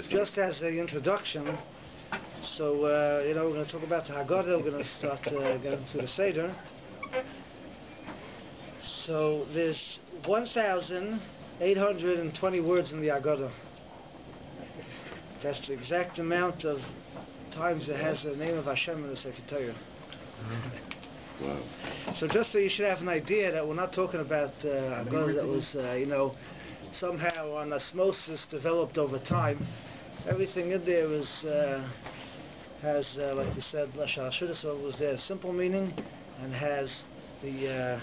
Just as an introduction, so we're going to talk about the Haggadah. We're going to start getting to the Seder. So there's 1,820 words in the Haggadah. That's the exact amount of times it has the name of Hashem in the Sefer Torah. Wow. So just so you should have an idea that we're not talking about Haggadah that was, somehow on osmosis developed over time. Everything in there is, has, like we said, Lashal Shudis was there, a simple meaning, and has the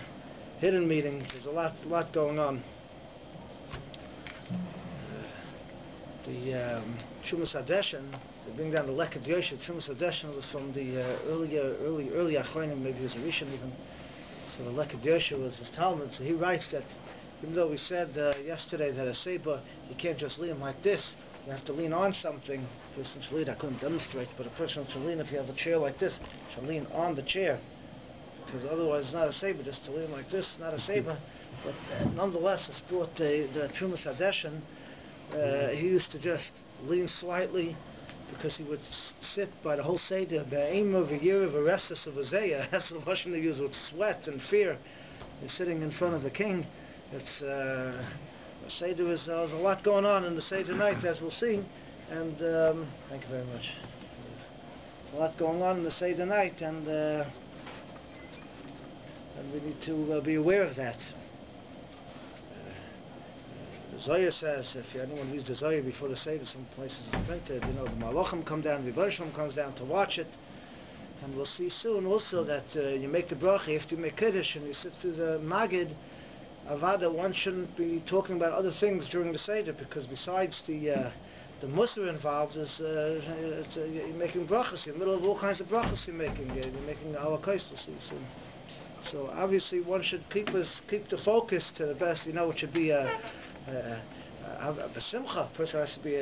hidden meaning. There's a lot going on. The Shumas Hadeshen, to bring down the Lekad Yoshe, Shumas Hadeshen was from the early Achronim, maybe it was a Rishon even. So the Lekad Yoshe was his Talmud. So he writes that even though we said yesterday that a Seba, you can't just lean like this, you have to lean on something. A person should lean, I couldn't demonstrate, but a person should lean, if you have a chair like this, should lean on the chair. Because otherwise it's not a Seba, just to lean like this, not a Seba. But nonetheless, it's brought the Shumas Hadeshen. He used to just lean slightly because he would sit by the whole Seder, aim of a year of a restless of a Zayah. That's the Lashon they use, with sweat and fear. He's sitting in front of the king. It's Seder is there's a lot going on in the Seder night, as we'll see, and thank you very much. There's a lot going on in the Seder night, and we need to be aware of that. The Zohar says, if anyone reads the Zohar before the Seder, some places it's printed, the Malachim come down, the Rebbe comes down to watch it, and we'll see soon also that you make the bracha, if you make Kiddush and you sit through the Magid, Avada, one shouldn't be talking about other things during the Seder, because besides the Musar involved, you're making brachas, you're in the middle of all kinds of brachas you're making halakos, we'll see soon. So obviously one should keep the focus to the best, it should be a simcha. A person has to be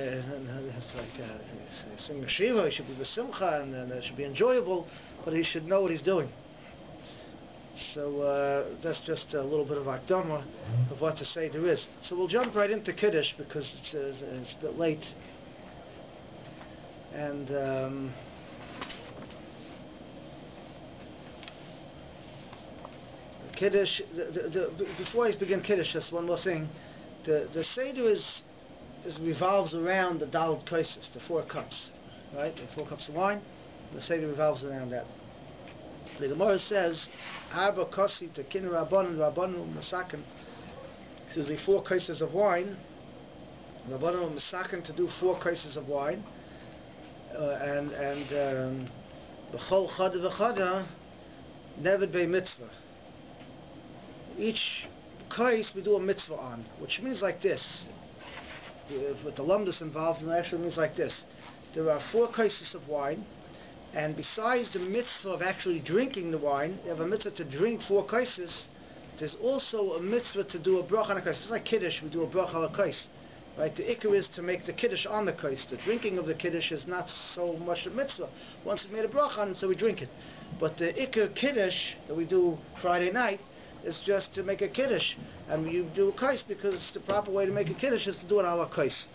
sing a shiva, he should be besimcha, and it should be enjoyable, but he should know what he's doing. So that's just a little bit of akdama of what the Seder is. So we'll jump right into Kiddush because it's a bit late. And Kiddush, before I begin Kiddush, just one more thing. The Seder revolves around the Daled Kaisis, the 4 cups, right? The 4 cups of wine. The Seder revolves around that. The Gemara says, Arba Kosi to Kin Rabbanon Masakin. Excuse me, 4 cases of wine. Rabbanon Masakin to do 4 cases of wine. And B'chol Chada V'chada Neved Bei Mitzvah. Each case we do a mitzvah on, which means like this. With the lumdus involved, it actually means like this. There are 4 cases of wine, and besides the mitzvah of actually drinking the wine, you have a mitzvah to drink 4 cases. There's also a mitzvah to do a bracha on a kais. It's like Kiddush, we do a bracha on a kais. Right? The ikar is to make the Kiddush on the kais. The drinking of the Kiddush is not so much a mitzvah. Once we made a bracha on it, so we drink it. But the ikar Kiddush that we do Friday night is just to make a Kiddush. And you do a kais because the proper way to make a Kiddush is to do it on a kais.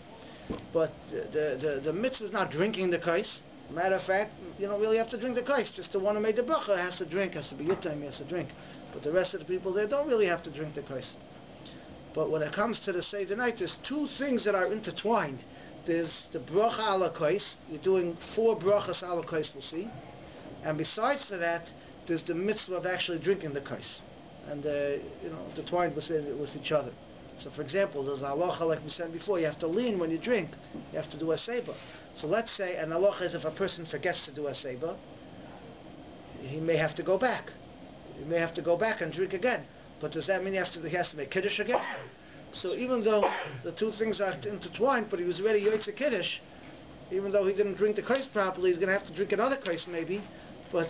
But the mitzvah is not drinking the kais. Matter of fact, you don't really have to drink the kais. Just the one who made the bracha has to drink, has to be yitam, he has to drink. But the rest of the people there don't really have to drink the kais. But when it comes to the Seder night, there's 2 things that are intertwined. There's the bracha ala kais. You're doing 4 brachas ala kais, we'll see. And besides for that, there's the mitzvah of actually drinking the kais. And intertwined with each other. So for example, there's halacha, like we said before, you have to lean when you drink. You have to do a seba. So let's say an halacha is if a person forgets to do a seba, he may have to go back. He may have to go back and drink again. But does that mean he has to make Kiddush again? So even though the 2 things are intertwined, but he was already Yotze Kiddush, even though he didn't drink the kais properly, he's going to have to drink another kais maybe, but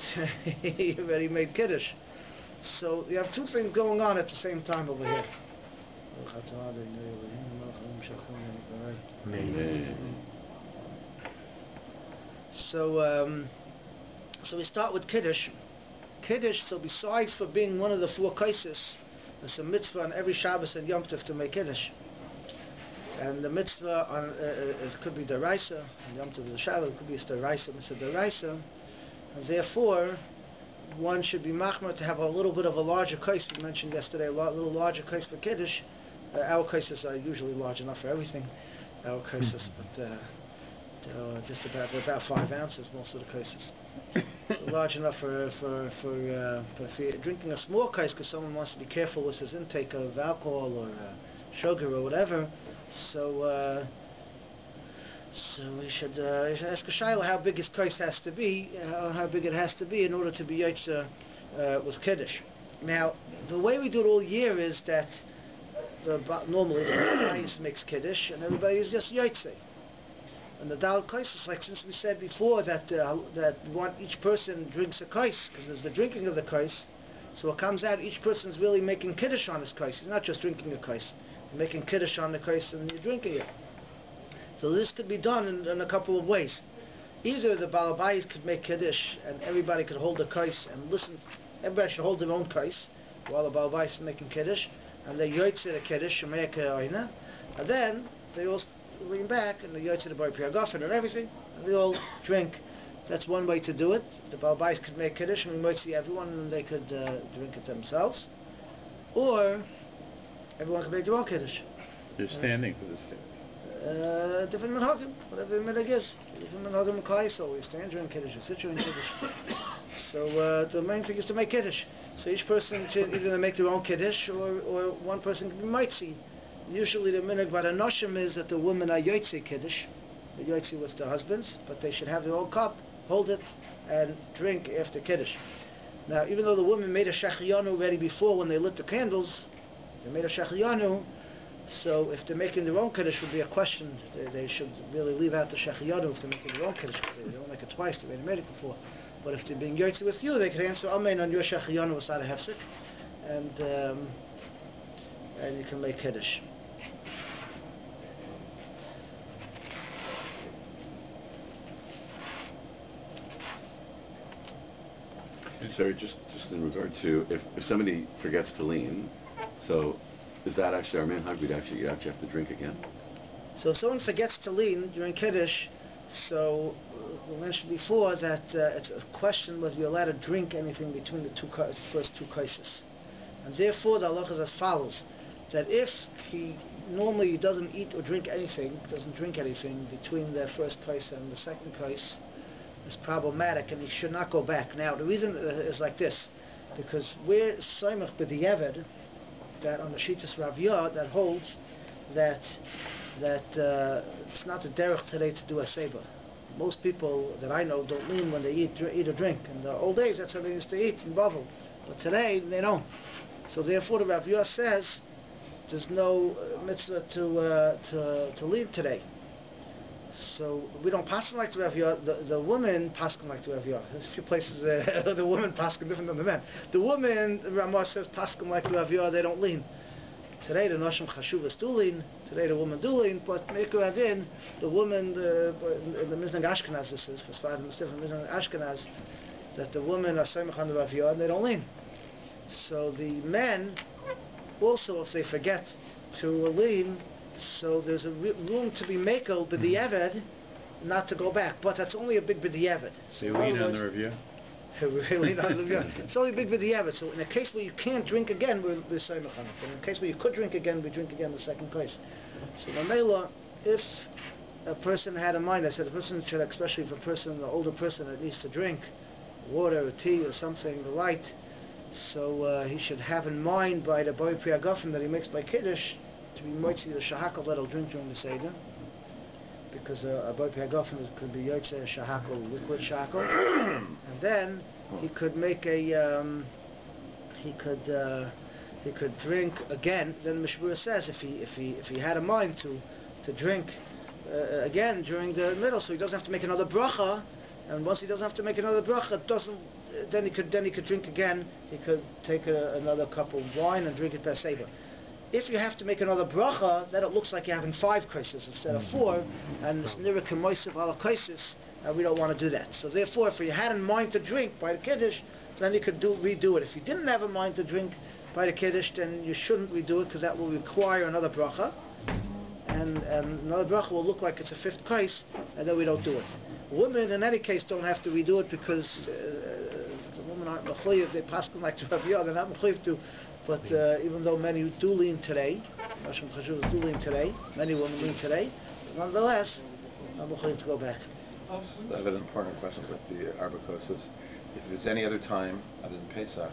he already made Kiddush. So you have 2 things going on at the same time over here. So we start with Kiddush. Kiddush, so besides for being one of the 4 kaises, there's a mitzvah on every Shabbos and Yom Tov to make Kiddush. And the mitzvah could be deraisa, and Yom Tov is a Shabbat, it could be a deraisa, mitzvah deraisa, and therefore one should be machmer to have a little bit of a larger kais. We mentioned yesterday a little larger kais for Kiddush. Our kaises are usually large enough for everything, our kaises, but just about 5 ounces, most of the kaises. Large enough for if you're drinking a small kais because someone wants to be careful with his intake of alcohol or sugar or whatever, so we should ask a shayla how big his kais has to be, how big it has to be in order to be yotze with Kiddush. Now, the way we do it all year is that normally the Rabbi makes Kiddush and everybody is just yotze. And the Dalit kais is like, since we said before that we want each person drinks a kais, because there's the drinking of the kais, so it comes out each person's really making Kiddush on his kais. He's not just drinking a kais. You're making Kiddush on the kais and you're drinking it. So this could be done in a couple of ways. Either the Baal Bayis could make Kiddush and everybody could hold a kais and listen. Everybody should hold their own kais while the Baal Bayis is making Kiddush, and they yotze the Kiddush and make a and then they all lean back and the yotze the Bar Priyagofen and everything, and they all drink. That's one way to do it. The Baal Bayis could make Kiddush and we might see everyone and they could drink it themselves. Or everyone could make their own Kiddush. You're standing for this Kiddush. Different minhagim, whatever minhag is. Different minhagim kais, so we stand during Kiddush, we sit during Kiddush. So the main thing is to make Kiddush. So each person should either make their own Kiddush or one person can be mitzi. Usually the minhag by the noshim is that the women are yotze Kiddush, the yotze with their husbands, but they should have their own cup, hold it, and drink after Kiddush. Now, even though the women made a shachiyanu already before when they lit the candles, they made a shachiyanu, so if they're making their own Kiddush would be a question. They should really leave out the shachiyanu if they're making their own Kiddush. They don't make it twice, they made it before. But if they're being yotze with you, they could answer Amen on your shachiyanu without a hefsek, and you can make Kiddush. Sorry, just in regard to if somebody forgets to lean, so is that actually our minhag? You actually have to drink again? So if someone forgets to lean during Kiddush, so we mentioned before that it's a question whether you're allowed to drink anything between the first two kaises. And therefore the halacha is as follows, that if he normally doesn't eat or drink anything, doesn't drink anything between the first kais and the second kais, is problematic and he should not go back. Now the reason is like this, because we're soymach b'diavad, that on the Shittas Rav Yah that holds that it's not the derech today to do a seder. Most people that I know don't lean when they eat or drink. In the old days that's how they used to eat in Bavel, but today they don't. So therefore the Rav Yah says there's no mitzvah to lean today. So we don't paskin like the Rav Yah. The women paskin like the Rav Yah. There's a few places the women paskin different than the men. The women, Ramah says paskin like the Rav Yah, they don't lean. Today the noshim chashuvas do lean. Today the women do lean. But Meku Adin, the women in the Mizrach Ashkenaz, this is for Sfarad and Mizrach Ashkenaz, that the women are seimach on the Rav Yah and they don't lean. So the men also, if they forget to lean, so there's a room to be makel b'diavad, not to go back. But that's only a big b'diavad. So you lean on the review? Lean on the review. It's only a big b'diavad. So in a case where you can't drink again, we're seimach on it. But in a case where you could drink again, we drink again the second case. So the Mela, if a person had in mind, I said a person should, especially if a person, an older person that needs to drink water or tea or something light, so he should have in mind by the Bar Priyagofen that he makes by Kiddush, to be moitzi the shahakal that he'll drink during the Seder, because a Bar Priyagofen could be yotze shahakal, liquid shahakal, and then he could make he could drink again. Then Mishmur says if he had a mind to drink again during the middle, so he doesn't have to make another bracha, and once he doesn't have to make another bracha, then he could drink again. He could take another cup of wine and drink it per seder. If you have to make another bracha, then it looks like you're having 5 kaises instead of 4, and this nira kemoisiv ala kaises, we don't want to do that. So therefore, if you had in mind to drink by the Kiddush, then you could redo it. If you didn't have in mind to drink by the Kiddush, then you shouldn't redo it, because that will require another bracha. and another bracha will look like it's a fifth kais, and then we don't do it. Women, in any case, don't have to redo it because the women aren't mechuyev. They pass them like to Rabbi, they're not mechuyev to. But even though many do lean today, many women lean today, nonetheless, I'm mechuyev to go back. I have an important question with the Arbakos. If it's any other time other than Pesach,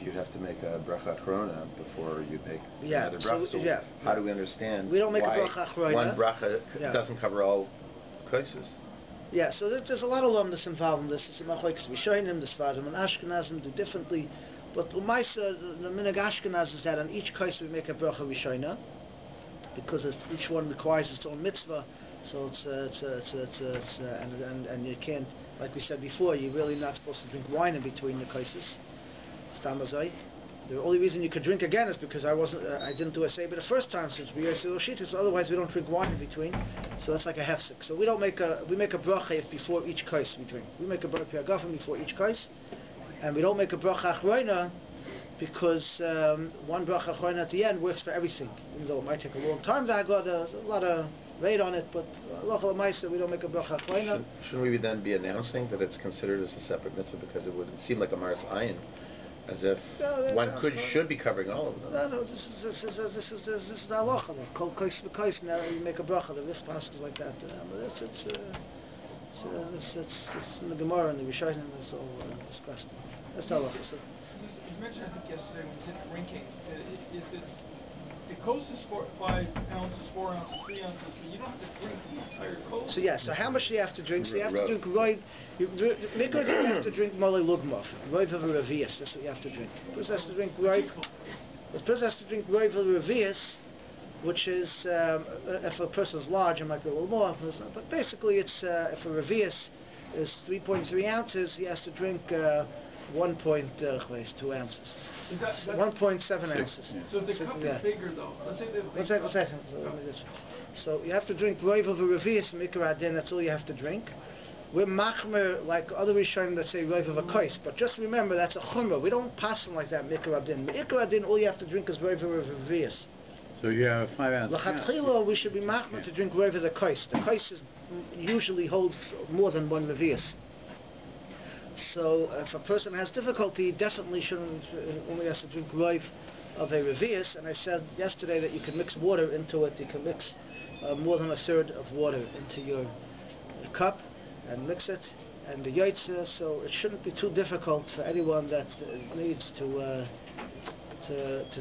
you'd have to make a bracha achrona before you make another bracha. So how do we understand we don't make why a bracha achrona. One bracha doesn't cover all cases? Yeah, so there's a lot of lumdus involved in this. It's a machlokes Rishonim, the Sfardim and Ashkenazim do differently. But the minhag Ashkenaz is that on each case we make a bracha Rishona, because each one requires its own mitzvah. So and you can't, like we said before, you're really not supposed to drink wine in between the cases. Stamazai. The only reason you could drink again is because I didn't do a Seder the first time, since we are Shitas. Otherwise, we don't drink wine in between. So that's like a hefsek. So we make a bracha if before each kais we drink. We make a bracha piagafen before each kais, and we don't make a bracha achrona because one bracha achrona at the end works for everything. Even though it might take a long time, there's a lot of weight on it, but lochal ma'aser we don't make a bracha achrona. Shouldn't we then be announcing that it's considered as a separate mitzvah, because it would seem like a maris ayin? As if one should be covering all of them. No, this is the halacha. Kol kais v'kais. Now you make a bracha. The Rif passes like that. It's in the Gemara and the Rishonim. It's all discussed. That's the halacha. So, you mentioned, I think yesterday when we said drinking, is it the kos is 5 ounces, 4 ounces, 3 ounces, but you don't have to drink the entire kos. So how much do you have to drink? So you have to drink roiv. You have to drink molei lugmov, roiv of a revius. That's what you have to drink. The person has to drink roiv. The person has to drink roiv of a revius, which is if a person's large, it might be a little more. But basically, it's if a revius is 3.3 ounces, he has to drink 1.2 ounces. 1.7 ounces. So the cup is bigger though. Let's say one second. So you have to drink roiv of a revius mikra adin. That's all you have to drink. We're machmer like other rishonim that say roiv of a kais, but just remember that's a chumrah. We don't pass them like that mikra adin. Mikra adin, all you have to drink is roiv of a revius. So you have 5 ounces. L'chatchila, we should be machmer to drink roiv of the kais. The kais usually holds more than one revius. So if a person has difficulty, definitely shouldn't only has to drink roiv of a revius. And I said yesterday that you can mix water into it. You can mix more than a third of water into your cup and mix it and the yaitze. So it shouldn't be too difficult for anyone that needs to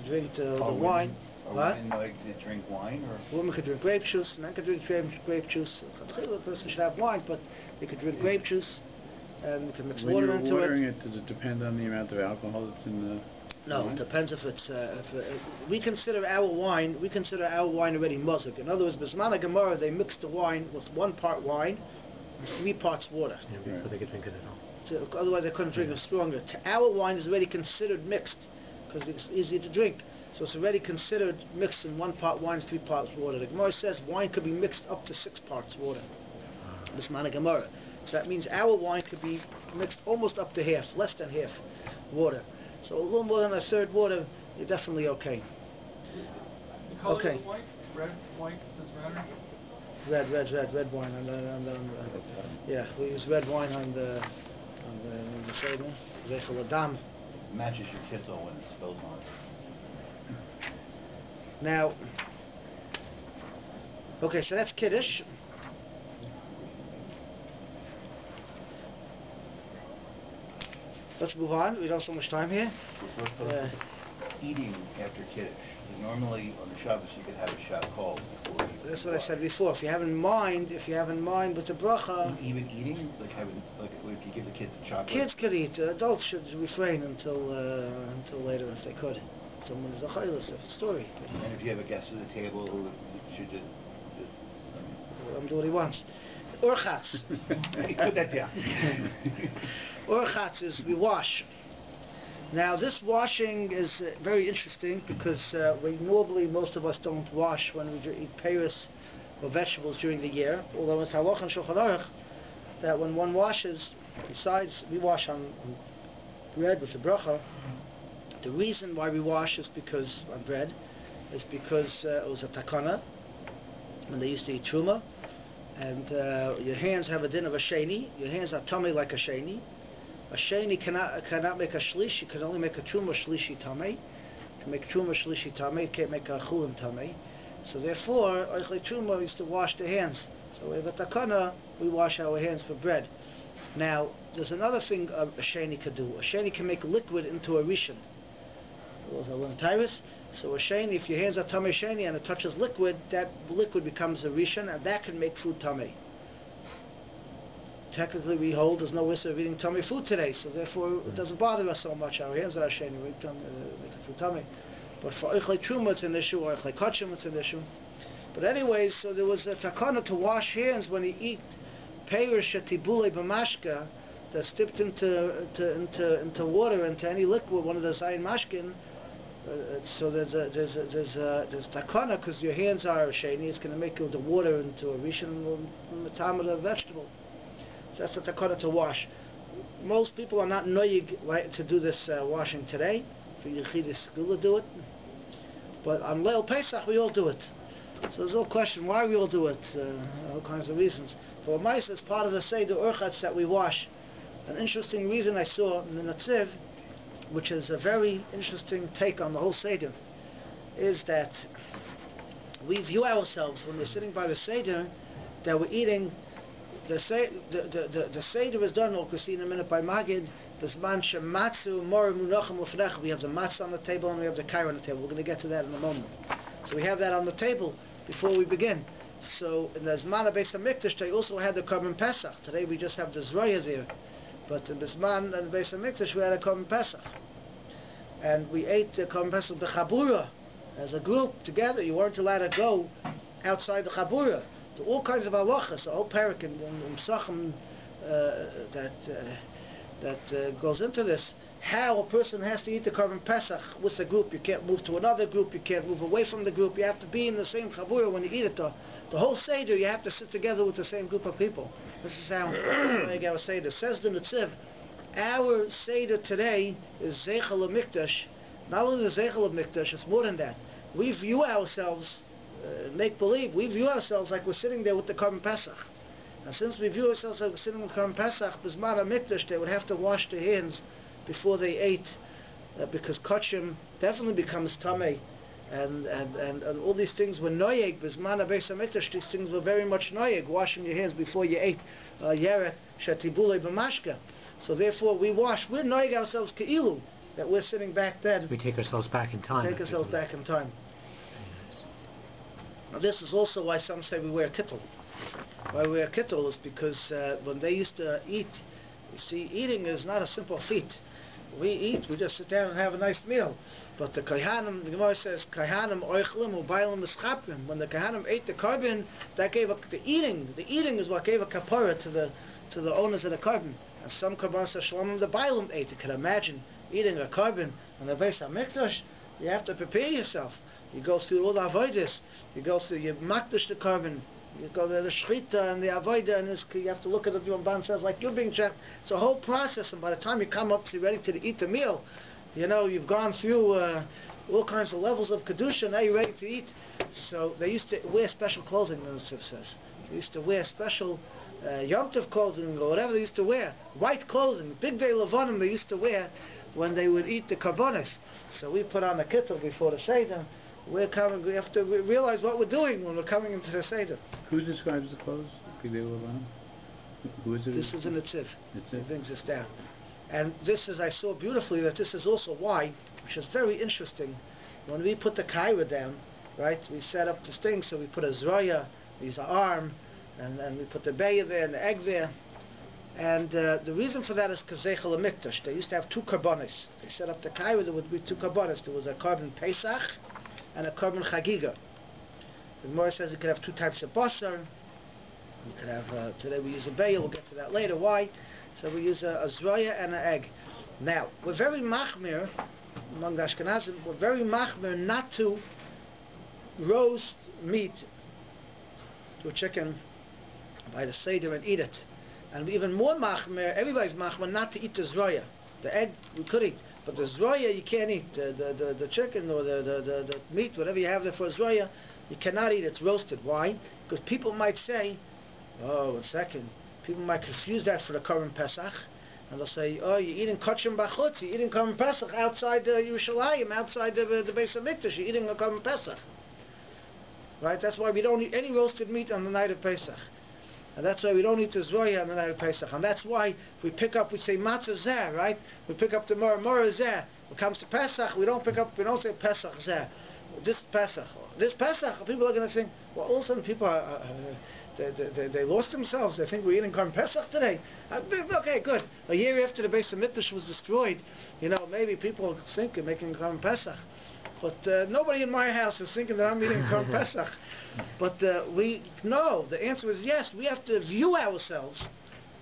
drink the wine. Women like to drink wine, or women could drink grape juice. Men could drink grape juice. The person should have wine, but they could drink grape juice. And you can mix water into it. When you're watering it, does it depend on the amount of alcohol that's in the No, wine? It depends if it's... we consider our wine already muzak. In other words, Bismana Gemara, they mixed the wine with 1 part wine and 3 parts water. Yeah, before they could drink it at all. So, otherwise they couldn't drink it stronger. Our wine is already considered mixed because it's easy to drink. So it's already considered mixed in 1 part wine, 3 parts water. The Gemara says wine could be mixed up to 6 parts water. Bismana Gemara. So that means our wine could be mixed almost up to half, less than half water. So a little more than a third water, you're definitely okay. The color of the wine? Red, white, does it matter? Red wine. Yeah, we use red wine on the Seder. Zeichel Adam. Matches your kitzel when it spills on it. Now, okay, so that's Kiddush. Let's move on. We don't have so much time here. Eating after Kiddush. Normally on the Shabbos you could have a shot called before. That's what I said before. If you have in mind with the bracha. Even eating, like if you give the kids a chocolate. Kids could eat. Adults should refrain until later if they could. Someone is a chaylas, a story. And if you have a guest at the table who should just let him do what he wants. Orchatz. Put that down. Orchatz is we wash. Now this washing is very interesting because most of us don't wash when we eat peiros or vegetables during the year. Although it's halach and shulchan aruch that when one washes, besides we wash on bread with the bracha. The reason why we wash is because on bread is because it was a takana. when they used to eat truma, and your hands have a din of a sheni. Your hands are tummy like a sheni. A sheni cannot make a shlish. You can only make a truma shlishi tummy. You can make truma shlishi tummy. You can't make a chulin tummy. So therefore, oichle truma used to wash their hands. So with a takana, we wash our hands for bread. Now, there's another thing a sheni could do. A sheni can make liquid into a rishon. So a sheni, if your hands are tummy sheni and it touches liquid, that liquid becomes a rishon, and that can make food tummy. Technically, we hold there's no issue of eating tummy food today, so therefore it doesn't bother us so much. Our hands are sheni, we make the food tummy. But for Eichle Truma it's an issue, or Eichle Kachim it's an issue. But anyways, so there was a takana to wash hands when you eat Peirish Tibule B'mashka that's dipped into water, into any liquid, one of the Zayin Mashkin. So there's takana because your hands are sheni. It's going to make the water into a rishon and the time of the vegetable. So that's the takana to wash. Most people are not noyig to do this washing today. For Yechidus Gula do it, but on Leil Pesach we all do it. So there's no question why we all do it. All kinds of reasons. For Maisa, it's part of the Seder Urchatz that we wash. An interesting reason I saw in the Netziv, which is a very interesting take on the whole Seder, is that we view ourselves when we're sitting by the Seder that we're eating. The Seder is done, like we see in a minute by Magid. We have the matzah on the table and we have the kaira on the table. We're going to get to that in a moment. So we have that on the table before we begin. So in the Zman Beis HaMikdash they also had the Korban Pesach. Today we just have the Zroya there. But in the Zman and Beis HaMikdash we had a Korban Pesach. And we ate the Korban Pesach b'chabura as a group together. You weren't allowed to go outside the chabura. So all kinds of halachas, the whole parak in Pesachim that goes into this, how a person has to eat the Korban Pesach with the group. You can't move to another group, you can't move away from the group, you have to be in the same chabura when you eat it. The whole Seder, you have to sit together with the same group of people. This is how our Seder says the Netziv. Our Seder today is Zeichel HaMikdash. Not only the Zeichel HaMikdash, it's more than that. We view ourselves, make believe, we view ourselves like we're sitting there with the Korban Pesach. And since we view ourselves like we're sitting with Korban Pesach, B'zman HaMikdash, they would have to wash their hands before they ate, because kachim definitely becomes tamei, and all these things were noyeg. B'zman Beis HaMikdash, these things were very much noyeg, washing your hands before you ate yeret shetibulei b'mashka. So therefore we wash. We're noyeg ourselves keilu that we're sitting back then. We take ourselves back in time. Take ourselves back in time. Now this is also why some say we wear kittel. Why we wear kittel is because when they used to eat, you see, eating is not a simple feat. We eat, we just sit down and have a nice meal. But the Kohanim, the Gemara says, Kohanim oichlim ubaylim mischapim. When the Kohanim ate the carbon, that gave the eating. The eating is what gave a kapara to the owners of the carbon. And some Kabbalah Shalom the Bailam ate. You can imagine eating a carbon on the Beis HaMikdash. You have to prepare yourself. You go through all the avodas. You go through, you makdash the carbon. You go to the shchita and the avodah, and you have to look at it from ban says like you're being checked. It's a whole process, and by the time you come up to ready to eat the meal, you know you've gone through all kinds of levels of kedusha. Now you're ready to eat. So they used to wear special clothing. The Nusif says they used to wear special Yom Tov clothing or whatever they used to wear. White clothing, big day levanim they used to wear when they would eat the karbonis. So we put on a kittel before the Seder. We're coming. We have to realize what we're doing when we're coming into the Seder. Who describes the clothes? Who is it? This is a Netziv. Netziv. It brings us down. And this is, I saw beautifully that this is also why, which is very interesting, when we put the kaira down, right, we set up this thing, so we put a zroya, we use an arm, and we put the beya there and the egg there. And the reason for that is because Zeichel HaMikdash. They used to have two karbonis. They set up the kaira, there would be two karbonis. There was a carbon Pesach and a carbon Chagiga. The Gemara says you could have two types of basar. You could have, today we use a beya, we'll get to that later. Why? So we use a zroya and an egg. Now, we're very machmir, among the Ashkenazim, we're very machmir not to roast meat to a chicken by the Seder and eat it. And even more machmir, everybody's machmir not to eat the zroya. The egg we could eat, but the zroya you can't eat. The chicken or the meat, whatever you have there for a zroya, You cannot eat it. It's roasted. Why? Because people might say, oh, 1 second. People might confuse that for the Korban Pesach. And they'll say, oh, you're eating Kachim Bachutz, you're eating Korban Pesach outside Yerushalayim, outside the Beis HaMikdash, you're eating a Korban Pesach. Right? That's why we don't eat any roasted meat on the night of Pesach. And that's why we don't eat the Zoya on the night of Pesach. And that's why we say Matzah Zeh, right? We pick up the Morah Zeh. When it comes to Pesach, we don't say Pesach Zeh. This Pesach. People are going to think, well, all of a sudden people are... They lost themselves. They think we're eating Korban Pesach today. Okay, good. A year after the Beis HaMikdash was destroyed, maybe people think of making Korban Pesach. But nobody in my house is thinking that I'm eating Korban Pesach. But the answer is yes. We have to view ourselves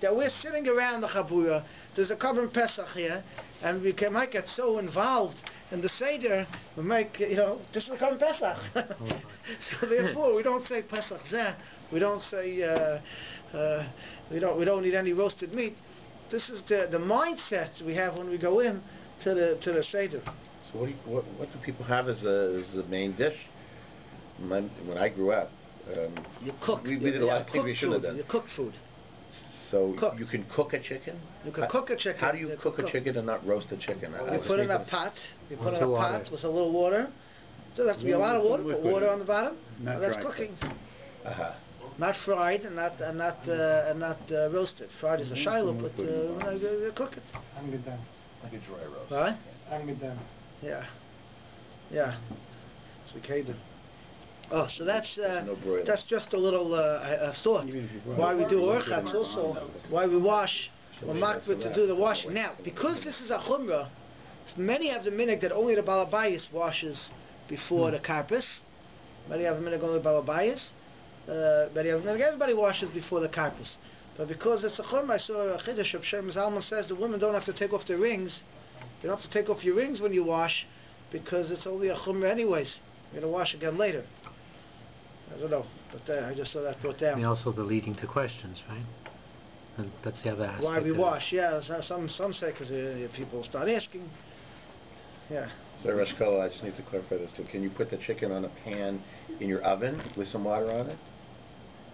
that we're sitting around the Chabura. There's a Korban Pesach here, and we might get so involved in the Seder, we make, this is a Korban Pesach. So therefore, we don't say Pesach Zeh. We don't say, we don't eat any roasted meat. This is the mindset we have when we go in to the Seder. So what do people have as a main dish? When I grew up, you cook. We did a lot of things we shouldn't have done. You cook food. So you can cook a chicken? You can cook a chicken. How do you cook a chicken and not roast a chicken? You put it in a pot. You put it in a pot with a little water. So there has to be a lot of water. Put water on the bottom. That's cooking. Not fried and not roasted. Fried is a shiloh, but you cook it. Like a dry roast. Right? Yeah. It's the Kaden. Oh, so that's just a little thought. Why we do orchatz also, why we wash, we're makbid to do the washing. Now, because this is a chumrah, many have the minhag that only the balabayis washes before the karpas. Many have the minhag only balabayis. Many have the minhag everybody washes before the karpas. But because it's a chumrah, I saw a chiddush of Shem Zalman says the women don't have to take off their rings. You don't have to take off your rings when you wash, because it's only a chumrah anyways. You're going to wash again later. I don't know, but I just saw that brought down. And also the leading to questions, right? And that's the other aspect. Why we wash? Yeah, some say because people start asking. Yeah. So Rosh Kola, I just need to clarify this too. Can you put the chicken on a pan in your oven with some water on it?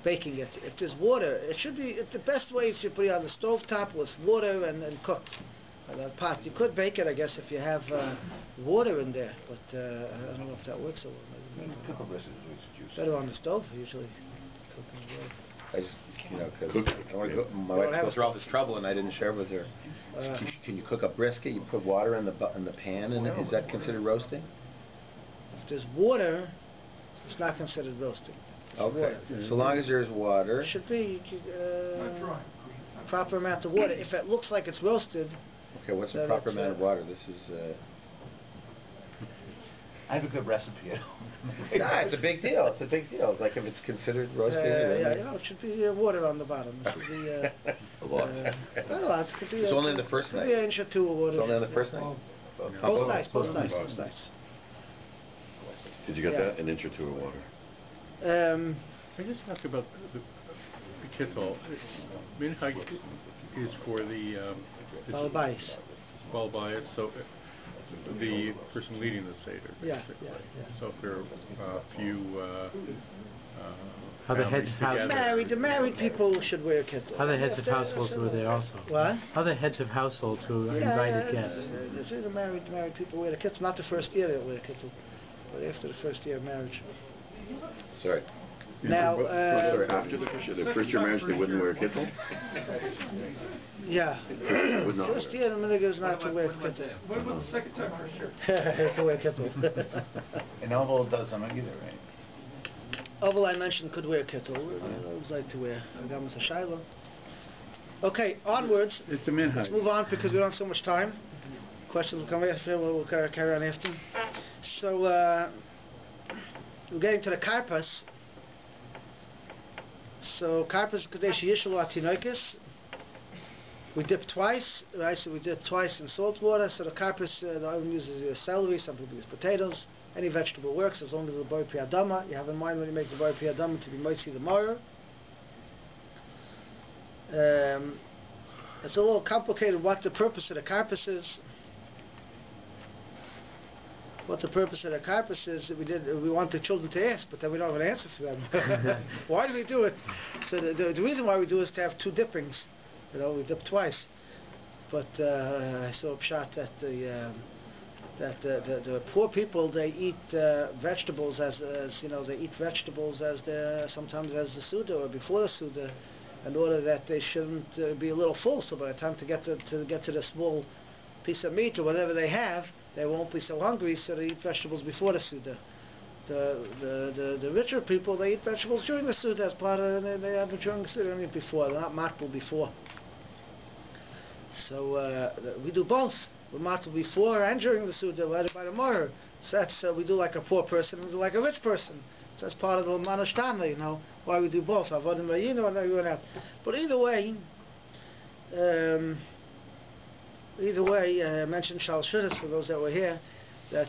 Baking it. If there's water, it should be. The best way is you put it on the stove top with water and cook. The pot. You could bake it, I guess, if you have water in there, but I don't know if that works so well. Better on the stove, usually. I just, because I want to go. My wife goes through all this trouble, and I didn't share with her. Can you cook a brisket? You put water in the pan, and is that considered roasting? If there's water, it's not considered roasting. Okay. So long as there's water. It should be proper amount of water. If it looks like it's roasted. Okay, what's the proper amount of water? This is... I have a good recipe at home. It's a big deal. It's a big deal. Like if it's considered roasting. It should be water on the bottom. It should be... a lot. Not a lot. It's only on the first night. Maybe an inch or two of water. It's only on the first night? Both nights. Did you get that? An inch or two of water? I just ask about the kittel. Minhag is for the Balbayis, so the person leading the Seder, basically. Yeah. So if there are a few other heads of households. The married people should wear kittel. Other heads of households were there also. What? Other heads of households who invited guests. The married people wear the kittel. Not the first year they wear kittel, but after the first year of marriage. Sorry. Now, sorry, after the first year marriage, they wouldn't wear a kittel? Yeah. First year, the minhag is not to wear kittel. What about the second time first year? To wear kittel. And Oval doesn't either, right? Oval, I mentioned, could wear kittel. I would like to wear agamas a shiloh. Okay, onwards. It's a minhag. Let's move on because we don't have so much time. Questions will come after. We'll carry on after. So, we're getting to the karpas. So karpas kadesh yishlu atinoikis. We dip twice, right? So we dip twice in salt water. So the karpas, the oven uses celery. Some people use potatoes. Any vegetable works as long as the boi piyadama. You have in mind when you make the boi piyadama to be moitzi the morer. It's a little complicated what the purpose of the karpas is. what the purpose of the karpas is. We want the children to ask, but then we don't have an answer for them. Why do we do it? So the reason why we do it is to have two dippings. We dip twice. But I saw a pshat that the poor people, they eat vegetables as they eat vegetables sometimes as the Suda or before the Suda, in order that they shouldn't be a little full. So by the time to get to the small piece of meat or whatever they have, they won't be so hungry. So they eat vegetables before the Suda. The richer people, they eat vegetables during the Suda as part of they have it during the Suda, and before. They're not matbul before. So we do both. We're matbul before and during the Suda, right by the Morah. So that's we do like a poor person, we do like a rich person. So that's part of the Manashtana, why we do both. Avodim vayinu and everyone else. But either way, I mentioned Shal Shudas for those that were here, that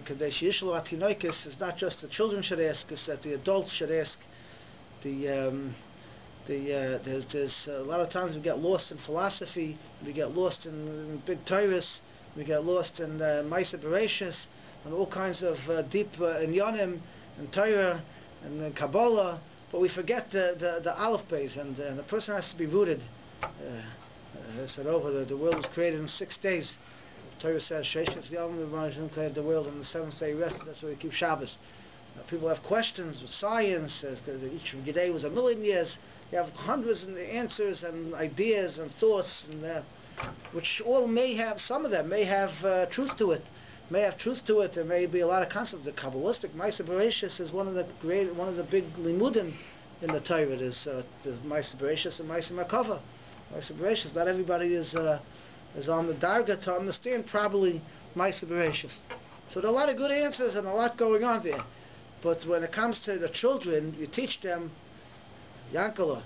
Kadesh Yishlu Atinoikis is not just the children should ask, it's that the adults should ask. There's a lot of times we get lost in philosophy, we get lost in big Torahs, we get lost in Maisa Bereshis, and all kinds of deep inyanim and Torah and Kabbalah, but we forget the Aleph Beis, and the person has to be rooted. I said the world was created in 6 days. Torah says Sheishes Yom created the world on the 7th day rested. That's why we keep Shabbos. People have questions with science, because each day was 1,000,000 years. You have hundreds of answers and ideas and thoughts, and which all may have, some of them may have truth to it. There may be a lot of concepts. The Kabbalistic Maisa Bereshis is one of the big limudim in the Torah. There's Maisa Bereshis and Maisa Makava. Maisa Bereshis, not everybody is on the darga to understand probably Maisa Bereshis. So there are a lot of good answers and a lot going on there. But when it comes to the children, you teach them, Yankala,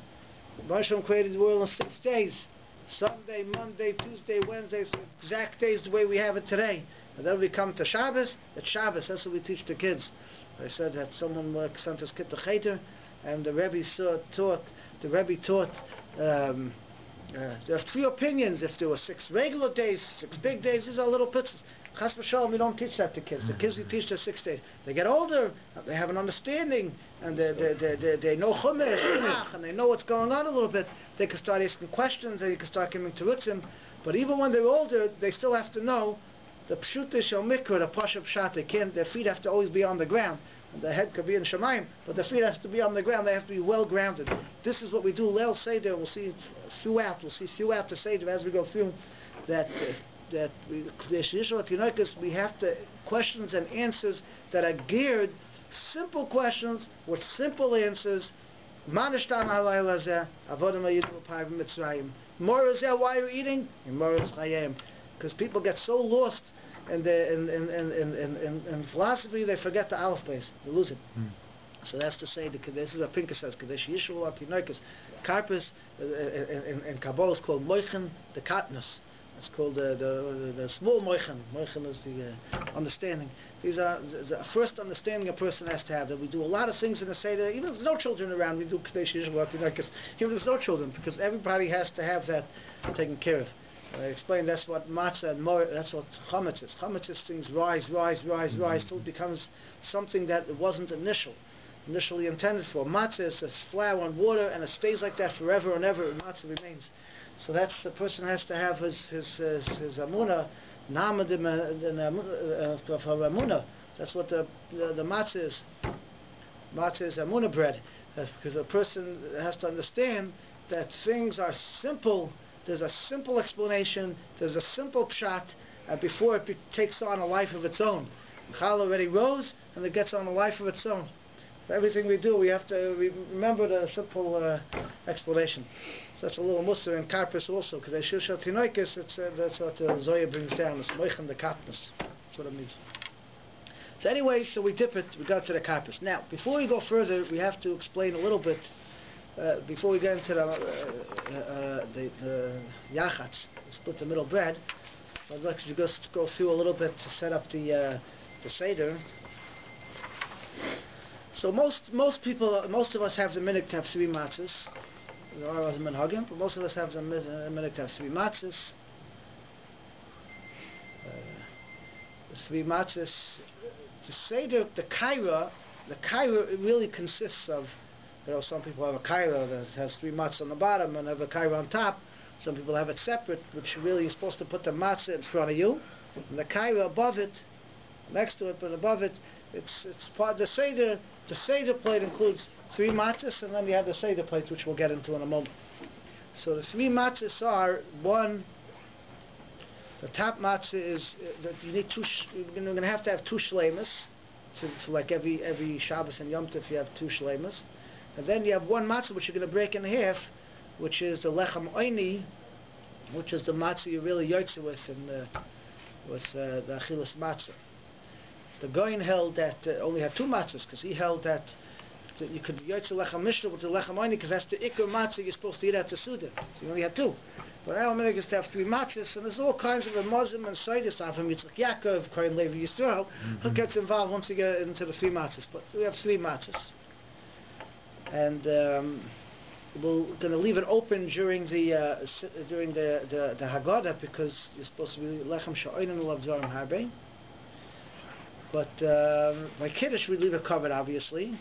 Moshe created the world in 6 days. Sunday, Monday, Tuesday, Wednesday, so exact days the way we have it today. And then we come to Shabbos, it's Shabbos, that's what we teach the kids. I said that someone sent his kid to Scheiner, and the Rabbi taught, there are 3 opinions. If there were 6 regular days, 6 big days, these are little pictures. Chas v'shalom, we don't teach that to kids. The kids we teach the 6 days. They get older, they have an understanding, and they know Chumash, and they know what's going on a little bit. They can start asking questions, and you can start giving terutzim. But even when they're older, they still have to know the pshutish shel mikra, the pasha pshat. Their feet have to always be on the ground. And their head could be in Shemayim, but their feet have to be on the ground. They have to be well grounded. This is what we do. Leil Seder. We'll see throughout the Seder as we go through that we have to questions and answers that are geared, simple questions with simple answers. Why are you eating? Because people get so lost in philosophy, they forget the Aleph Beis. They lose it. So that's to say, this is what Pinker says, Kadesh Yishul Atinoikis. Karpas in Kabbalah is called Moichen the Katnus. It's called the small Moichen. Moichen is the understanding. These are the first understanding a person has to have. That we do a lot of things in the Seder. Even if there's no children around, we do Kadesh Yishul Atinoikis. Even if there's no children, because everybody has to have that taken care of. I explained that's what matzah and more, that's what chametz is. Chametz is things rise, till it becomes something that it wasn't initially intended for. Matzah is a flour and water, and it stays like that forever and ever, and matzah remains. So that's the person has to have his amunah, namadim of amunah. That's what the matzah is. Matzah is amunah bread. That's because a person has to understand that things are simple. There's a simple explanation, there's a simple pshat, before it takes on a life of its own. Chal already rose, and it gets on a life of its own. For everything we do, we have to remember the simple explanation. So that's a little mussar in Karpas also, because Shusha Tinoikis, that's what the Zoya brings down, it's Moichen the Katnus. That's what it means. So anyway, so we dip it, we go to the Karpas. Now, before we go further, we have to explain a little bit. Before we get into the yachatz, split the middle bread, I'd like to just go through a little bit to set up the Seder. So most of us have the minhag to have 3 matzahs. There are other minhagim, but most of us have the minhag to have 3 matzahs. 3 matzahs. The Seder, the kaira really consists of, some people have a kaira that has 3 matzahs on the bottom and have a kaira on top. Some people have it separate, which really is supposed to put the matzah in front of you, and the kaira above it, next to it, but above it, it's part of the Seder. The Seder plate includes 3 matzahs, and then you have the Seder plate, which we'll get into in a moment. So the 3 matzahs are, one, the top matzah is that you need you're going to have 2 shleimas, for like every Shabbos and Yom Tov you have 2 shleimas, and then you have 1 matzah which you're going to break in half, which is the lechem oini, which is the matzah you really yotze with the achilas matzah. The Goyin held that only had 2 matzahs, because he held that you could yotze lechem mishnah with the lechem oini, because that's the ikar matzah you're supposed to eat at the Suda. So you only had 2. But now I'm is to have 3 matzahs, and there's all kinds of Muslim and Seides from Yitzchak Yaakov, Kohen Levi Yisrael, who gets involved once you get into the 3 matzahs. But we have 3 matzahs. And we're going to leave it open during the Haggadah, because you're supposed to be lechem sha'oinen ulav dvarim harbe. But by Kiddush we leave it covered, obviously.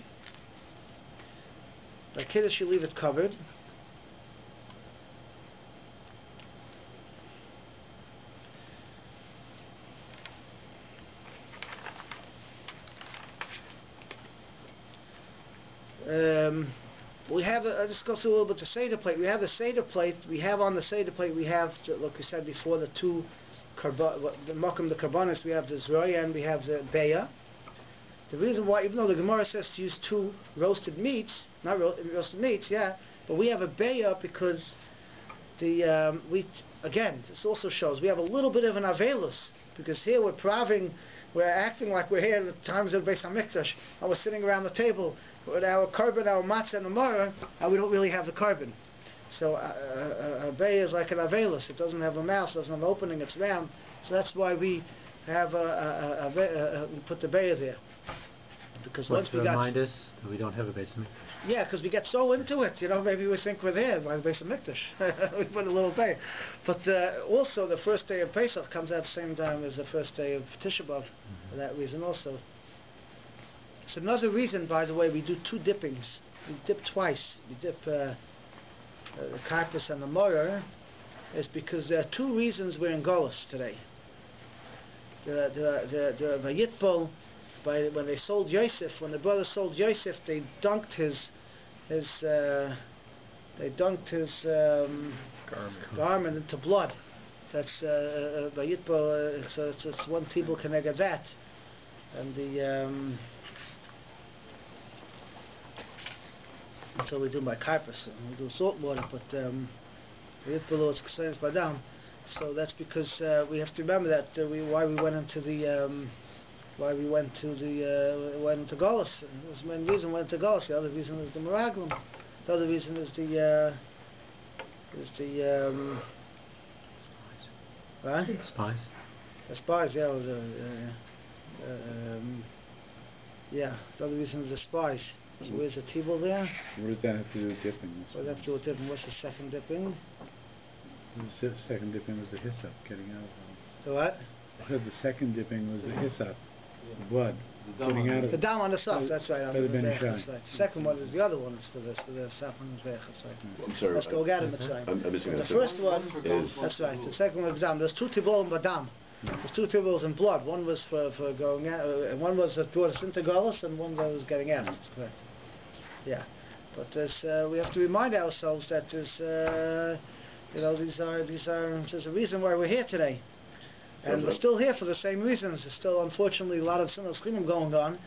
By Kiddush you leave it covered. We have, I'll just go through a little bit the Seder plate. We have the Seder plate. We have on the Seder plate, we have, like we said before, the 2 the Mokum, the Karbonis. We have the Zroya and we have the Beya. The reason why, even though the Gemara says to use 2 roasted meats, not roasted meats, yeah, but we have a Beya because again, this also shows we have a little bit of an Avelus, because here we're acting like we're here at the times of Beis HaMikdash, and we're sitting around the table with our carbon, our matzah and the maror, and we don't really have the carbon. So a bay is like an avelus. It doesn't have a mouth, doesn't have an opening, it's round. So that's why we have we put the bay there. Because once we remind us that we don't have a Beis HaMikdash. Yeah, because we get so into it, maybe we think we're there by the Beis HaMikdash. We put a little bay. But also the first day of Pesach comes out at the same time as the first day of Tisha B'Av, for that reason also. It's another reason, by the way, we do 2 dippings. We dip twice. We dip the carpus and the mortar, is because there are 2 reasons we're in Golus today. The Vayitbol, when they sold Yosef, when the brothers sold Yosef, they dunked his garment into blood. That's Vayitbol. So it's 1 people can nega that, and that's what we do by carpus. We do salt water, but Vayitbol is concerns by down. So that's because we have to remember that why we went into Golus. There's one reason we went to Golus. The other reason is the Meraglim. The other reason is the Spies. The spies, yeah. Yeah. The other reason is the spies. So where's the table there? What does that have to do with dipping? What does that have to do with dipping? What's the second dipping? The second dipping was the hyssop, getting out of it. The what? I said the second dipping was the hyssop, the blood, getting out of the it. dam on the south, that's right. By the Ben That's right. The second one is the other one. It's for this, for the Safran Vech. That's right. I'm sorry. Let's go get him. That's right. I'm missing The first one is. That's right. The second one was dam. There's 2 tibolim badam. There's 2 tibols in blood. One was for going out, and one was that brought us into Golus, and one that was getting out. That's correct. Yeah, but we have to remind ourselves that there's there's a reason why we're here today, and we're still here for the same reasons. There's still, unfortunately, a lot of sinas chinim going on,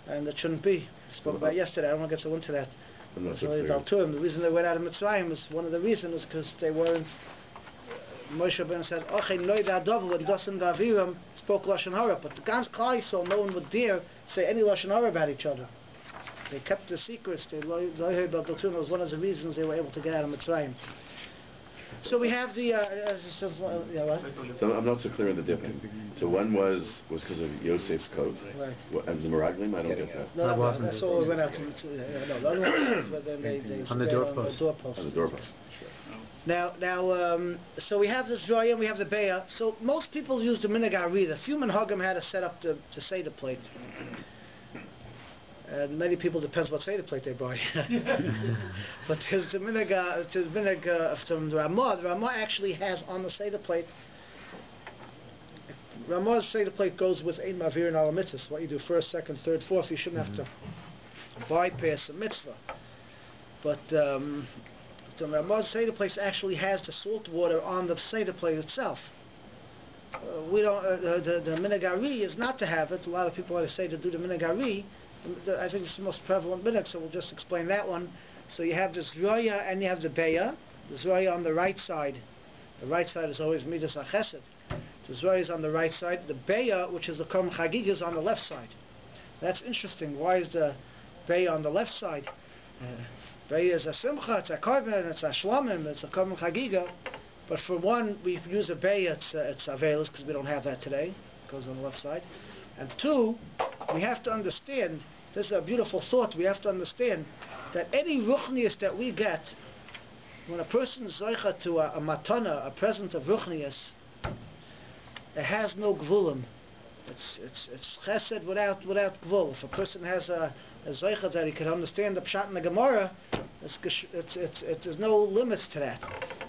and it shouldn't be. We spoke about yesterday. I don't want to get so into that. The reason they went out of Mitzrayim is one of the reasons because they weren't. Moshe Rabbeinu said, "Ochei noida dovel and dosen v'aviram spoke lashon hara," but the Gans Klal Yisrael, no one would dare say any lashon hara about each other. They kept the secrets. They heard about the tune. It was one of the reasons they were able to get out of Mitzrayim. So we have the. What? So I'm not so clear on the dipping. So one was because of Yosef's coat. Right. And the Meraglim, I don't get that. No, that's all we went out to. No, the other one was when they on the doorpost. On the doorpost. On the doorpost. Sure. So we have this Raya and we have the Beya. So most people use the Minhag Ari. The few Minhagim had to set up the Seder plate. And many people, depends what Seder plate they buy. But there's the Minhag from the Ramah. The Ramah actually has on the Seder plate. Ramah's Seder plate goes with Ein Mavir and Al Mitzvahs. What you do first, second, third, fourth. You shouldn't have to bypass a mitzvah. But the Ramah's Seder plate actually has the salt water on the Seder plate itself. We don't. The Minhag Ari is not to have it. A lot of people want to say to do the Minhag Ari. I think it's the most prevalent minhag, so we'll just explain that one. So you have this Roya and you have the Beya. The Roya on the right side. The right side is always Midas HaChesed. The Roya is on the right side. The Beya, which is the Korban Chagig, is on the left side. That's interesting. Why is the Beya on the left side? Beya is a Simcha, it's a Korban, it's a Shlamim, it's a Korban Chagiga. But for one, we use a Beya, it's Avelis, because we don't have that today. It goes on the left side. And two, we have to understand, this is a beautiful thought, we have to understand that any ruchnius that we get, when a person is zoicha to a matana, a present of ruchnius, it has no gvulim. It's chesed without gvul. If a person has a zoicha that he can understand the pshat in the Gemara, there's no limits to that.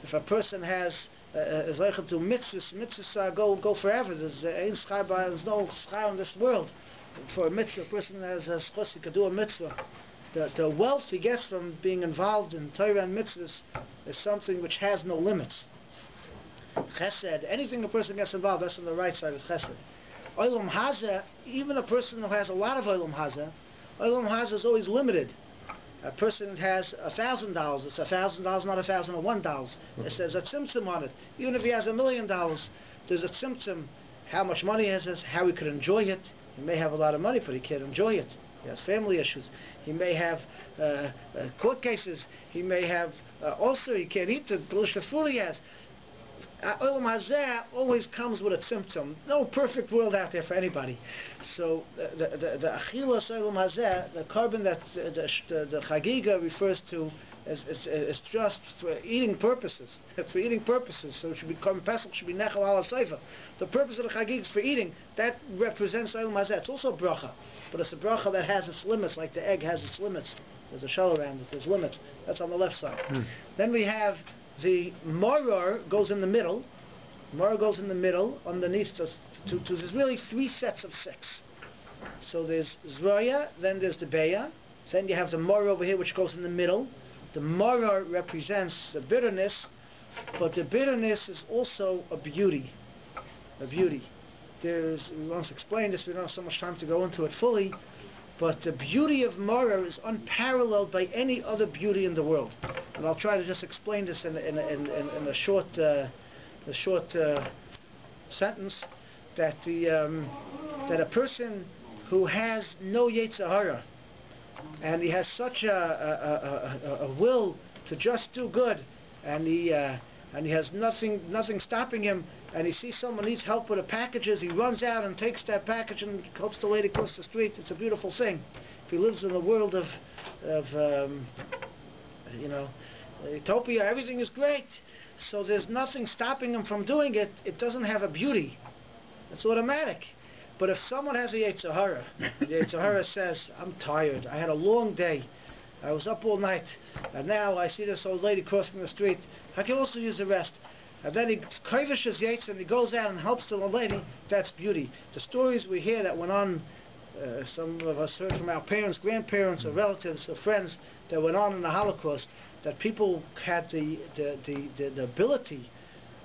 If a person has a zoicha to mitzvahs go forever. There's no schar in this world. For a mitzvah, a person has a schos, he can do a mitzvah. The wealth he gets from being involved in Torah and mitzvahs is something which has no limits. Chesed, anything a person gets involved, that's on the right side, is chesed. Olam hazeh, even a person who has a lot of olam hazeh is always limited. A person has $1,000, it's $1,000, not $1,001. It says a tzimtzum on it. Even if he has $1 million, there's a tzimtzum. How much money he has, how he could enjoy it. He may have a lot of money, but he can't enjoy it. He has family issues. He may have court cases. He may have ulcer. He can't eat the delicious food he has. Olam hazeh always comes with a tzimtzum. No perfect world out there for anybody. So the achilas olam hazeh, the carbon that the chagiga refers to, is just for eating purposes. It's for eating purposes. So it should be carbon pesach, should be nechal ala seifa. The purpose of the chagiga is for eating. That represents olam hazeh. It's also a bracha, but it's a bracha that has its limits, like the egg has its limits. There's a shell around it. There's limits. That's on the left side. Then we have the maror goes in the middle. Maror goes in the middle underneath there's really 3 sets of 6. So there's Zroya, then there's the Beya, then you have the maror over here which goes in the middle. The maror represents the bitterness, but the bitterness is also a beauty. A beauty. We won't explain this, we don't have so much time to go into it fully, but the beauty of maror is unparalleled by any other beauty in the world. And I'll try to just explain this in a short sentence, that that a person who has no Yetzer Hara and he has such a will to just do good, and he has nothing stopping him, and he sees someone needs help with the packages, he runs out and takes that package and helps the lady across the street. It's a beautiful thing. If he lives in a world of utopia, everything is great, so there's nothing stopping him from doing it. It doesn't have a beauty. It's automatic. But if someone has a Yetzer Hara, the Yetzer Hara says, I'm tired, I had a long day, I was up all night, and now I see this old lady crossing the street, I can also use the rest. And then he kavishes Yetzer and he goes out and helps the old lady. That's beauty. The stories we hear that went on, some of us heard from our parents, grandparents, or relatives, or friends, that went on in the Holocaust, that people had the ability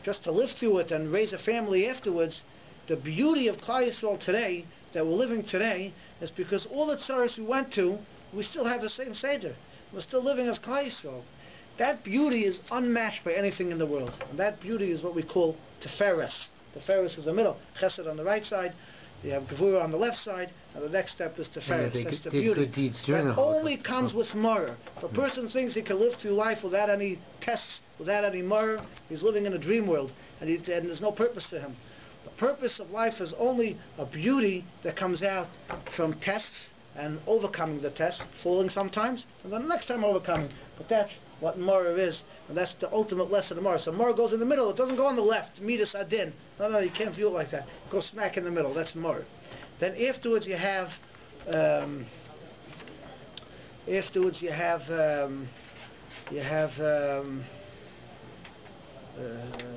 just to live through it and raise a family afterwards. The beauty of Klal Yisrael today, that we're living today, is because all the tzaras we went to, we still have the same Seder. We're still living as Klal Yisrael. That beauty is unmatched by anything in the world. And that beauty is what we call Teferes. Teferes is the middle. Chesed on the right side. You have Gevurah on the left side. And the next step is Teferes. That's the beauty. That only comes with Maror. If a person thinks he can live through life without any tests, without any Maror, he's living in a dream world. And there's no purpose for him. The purpose of life is only a beauty that comes out from tests and overcoming the test, falling sometimes, and then the next time overcoming. But that's what Morah is, and that's the ultimate lesson of Morah. So Morah goes in the middle, it doesn't go on the left, Midas Adin. No, you can't view it like that. It goes smack in the middle, that's Morah. Then afterwards you have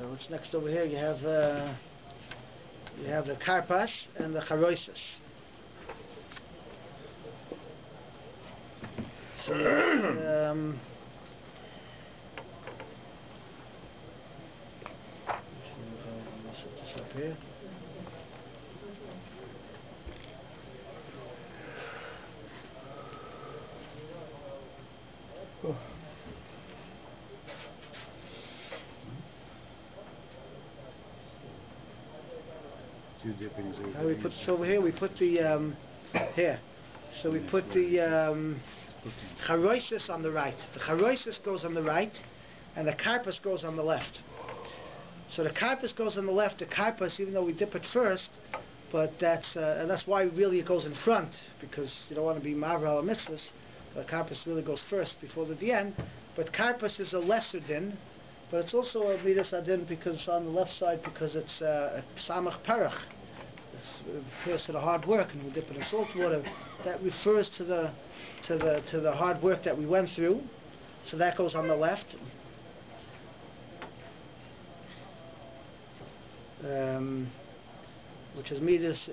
what's next over here? You have the Karpas and the Charoisis. So, set this up here. Oh. How we put this over here? We put the here. So we put the charoisis on the right. The charoisis goes on the right, and the karpas goes on the left. So the karpas goes on the left. The karpas, even though we dip it first, but that's why really it goes in front, because you don't want to be maver al mitzvahs. The karpas really goes first before the end. But karpas is a lesser din, but it's also a midas adin because it's on the left side, because it's a samach parach. It refers to the hard work, and we dip it in salt water. That refers to the hard work that we went through. So that goes on the left. Which is midas,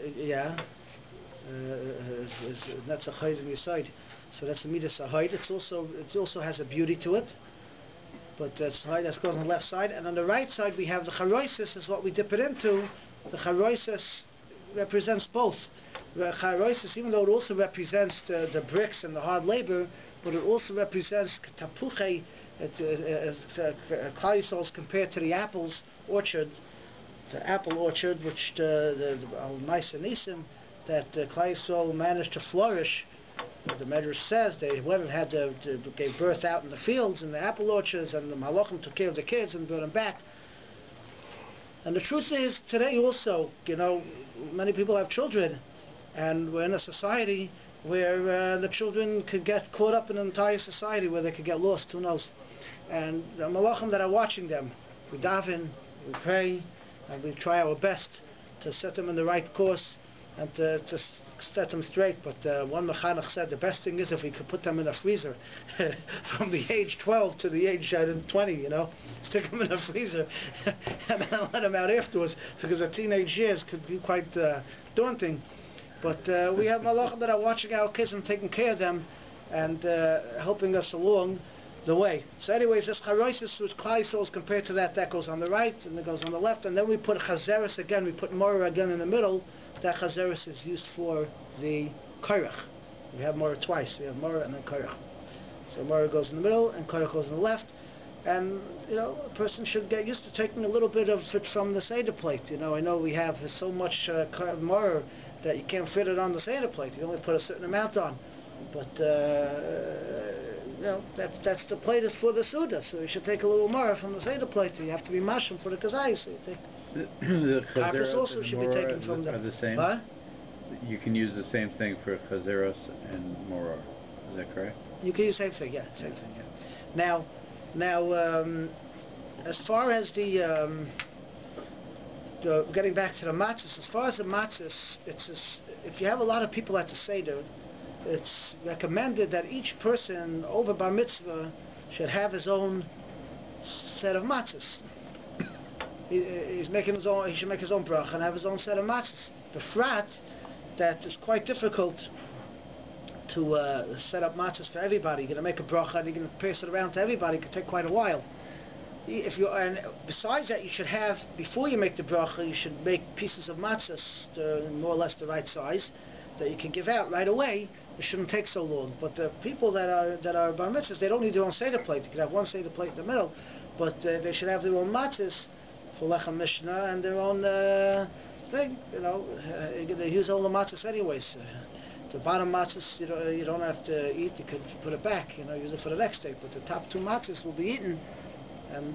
that's a chayd on your side. So that's the midas ahayid. It also has a beauty to it, but that's high. That goes on the left side, and on the right side we have the charoisis. Is what we dip it into. The charoisis represents both. The charoisis, even though it also represents the bricks and the hard labor, but it also represents tapuche. Klal Yisrael is compared to the apples orchard, the apple orchard, which the nice anisim that Klal Yisrael managed to flourish. The Medrash says they went and gave birth out in the fields, in the apple orchards, and the malachim took care of the kids and brought them back. And the truth is, today also, many people have children, and we're in a society where the children could get caught up in an entire society where they could get lost, who knows. And the malachim that are watching them, we daven, we pray, and we try our best to set them in the right course and to set them straight. But one mechanech said the best thing is if we could put them in a freezer from the age 12 to the age 20, stick them in a freezer and then let them out afterwards, because the teenage years could be quite daunting. But we have malachim that are watching our kids and taking care of them and helping us along the way. So anyways, this charoisis, which Klal Yisrael is compared to that goes on the right and it goes on the left, and then we put chazeres again, we put morah again in the middle. That chazeres is used for the koirach. We have morah twice. We have morah and then koirach. So morah goes in the middle and koirach goes on the left. And a person should get used to taking a little bit of it from the Seder plate. I know we have so much morah that you can't fit it on the Seder plate. You only put a certain amount on. But that's the plate is for the Suda, so you should take a little more from the Seder plate. You have to be mashim for the kazai, so you take. The Karpas also should be taken from are the same. Huh? You can use the same thing for chazeros and moror. Is that correct? You can use the same thing, yeah, same thing. Yeah. Now, as far as the getting back to the matzahs, as far as the matzahs, if you have a lot of people at the Seder, it's recommended that each person over bar mitzvah should have his own set of matzahs. He should make his own bracha and have his own set of matzahs. The frat, that is quite difficult to set up matzahs for everybody. You're going to make a bracha and you're going to pass it around to everybody. It could take quite a while. And besides that, you should have, before you make the bracha, you should make pieces of matzahs, more or less the right size, that you can give out right away. It shouldn't take so long. But the people that are bar mitzvahs, they don't need their own Seder plate. You could have one Seder plate in the middle, but they should have their own matzahs for lechem mishnah and their own thing. They use all the matzahs anyways. The bottom matzahs you don't have to eat. You could put it back. Use it for the next day. But the top two matzahs will be eaten, and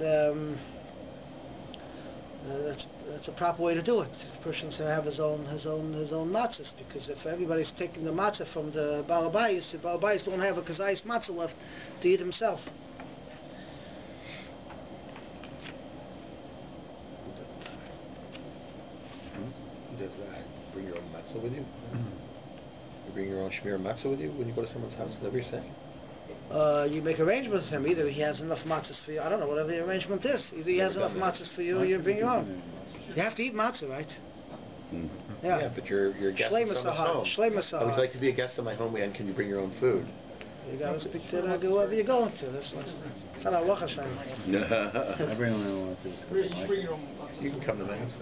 that's a proper way to do it. The person should have his own matzahs, because if everybody's taking the matzah from the Baal Bayis, the Baal Bayis don't have a kazayis matzah left to eat himself. that? Bring your own matzah with you? You bring your own shmir matzah with you when you go to someone's house? Is that what you're saying? You make arrangements with him. Either he has enough matzahs for you. I don't know, whatever the arrangement is. Either he has enough matzahs for you, or you bring your own. You have to eat matzah, right? Yeah, but you're a guest in someone's home. I would like to be a guest in my home, and can you bring your own food? You got to speak to whoever you're going to. That's not a halacha, Scheiner. I bring my own matzah. You can come to my house.